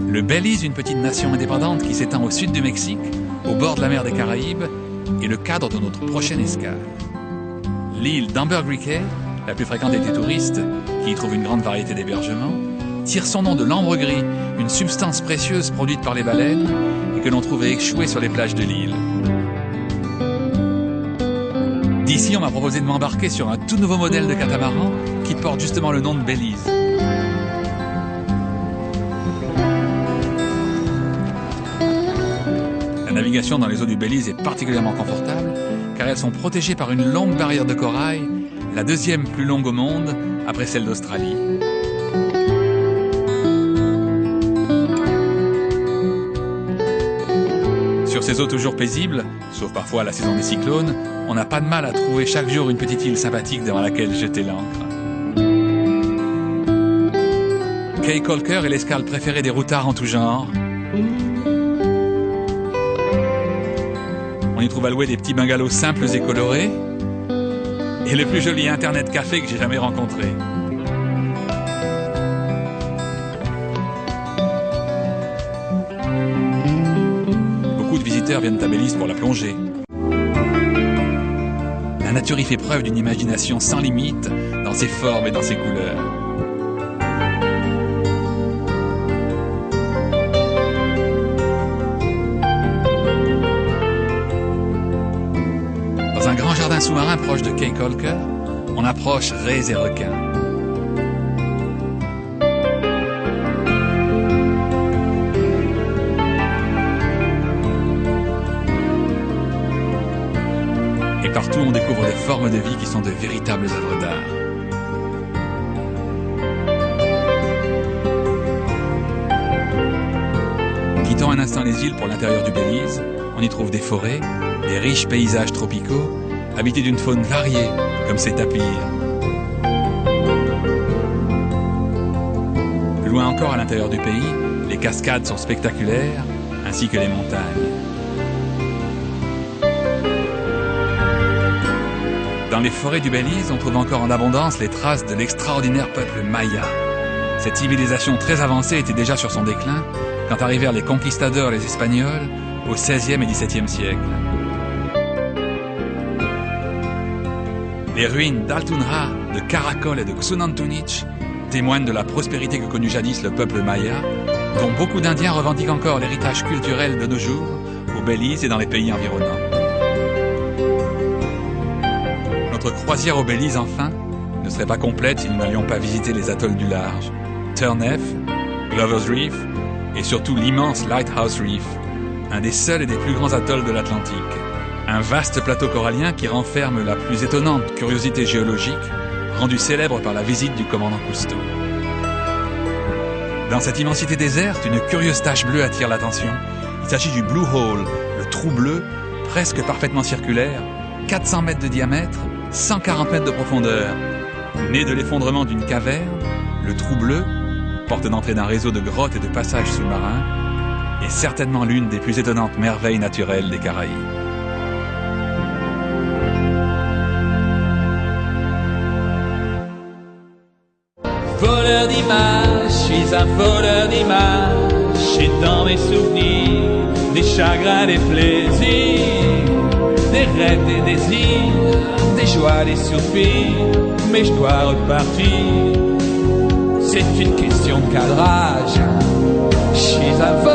Le Belize, une petite nation indépendante qui s'étend au sud du Mexique, au bord de la mer des Caraïbes, est le cadre de notre prochaine escale. L'île d'Ambergris Caye, la plus fréquentée des touristes, qui y trouve une grande variété d'hébergements, tire son nom de l'ambre gris, une substance précieuse produite par les baleines et que l'on trouve échouée sur les plages de l'île. D'ici, on m'a proposé de m'embarquer sur un tout nouveau modèle de catamaran qui porte justement le nom de Belize. La navigation dans les eaux du Belize est particulièrement confortable car elles sont protégées par une longue barrière de corail, la deuxième plus longue au monde après celle d'Australie. Sur ces eaux toujours paisibles, sauf parfois à la saison des cyclones, on n'a pas de mal à trouver chaque jour une petite île sympathique devant laquelle jeter l'ancre. Caye Caulker est l'escale préférée des routards en tout genre. On y trouve à louer des petits bungalows simples et colorés et le plus joli internet café que j'ai jamais rencontré. Beaucoup de visiteurs viennent à Belize pour la plongée. La nature y fait preuve d'une imagination sans limite dans ses formes et dans ses couleurs. Dans un grand jardin sous-marin proche de Caye Caulker, on approche raies et requins. Et partout, on découvre des formes de vie qui sont de véritables œuvres d'art. Quittons un instant les îles pour l'intérieur du Belize, on y trouve des forêts, des riches paysages tropicaux, habités d'une faune variée, comme ces tapirs. Loin encore à l'intérieur du pays, les cascades sont spectaculaires, ainsi que les montagnes. Dans les forêts du Belize, on trouve encore en abondance les traces de l'extraordinaire peuple Maya. Cette civilisation très avancée était déjà sur son déclin quand arrivèrent les conquistadors, les Espagnols, au XVIe et XVIIe siècle. Les ruines d'Altunja, de Caracol et de Xunantunich témoignent de la prospérité que connut jadis le peuple Maya, dont beaucoup d'Indiens revendiquent encore l'héritage culturel de nos jours, au Belize et dans les pays environnants. Notre croisière au Belize, enfin, ne serait pas complète si nous n'allions pas visiter les atolls du large, Turneff, Glover's Reef et surtout l'immense Lighthouse Reef, un des seuls et des plus grands atolls de l'Atlantique. Un vaste plateau corallien qui renferme la plus étonnante curiosité géologique, rendue célèbre par la visite du commandant Cousteau. Dans cette immensité déserte, une curieuse tache bleue attire l'attention. Il s'agit du Blue Hole, le trou bleu, presque parfaitement circulaire, 400 mètres de diamètre, 140 mètres de profondeur. Né de l'effondrement d'une caverne, le trou bleu, porte d'entrée d'un réseau de grottes et de passages sous-marins, est certainement l'une des plus étonnantes merveilles naturelles des Caraïbes. Voleur d'images, je suis un voleur d'images, et dans mes souvenirs, des chagrins, des plaisirs, des rêves, des désirs, des joies, des soupirs, mais je dois repartir. C'est une question de cadrage, je suis un voleur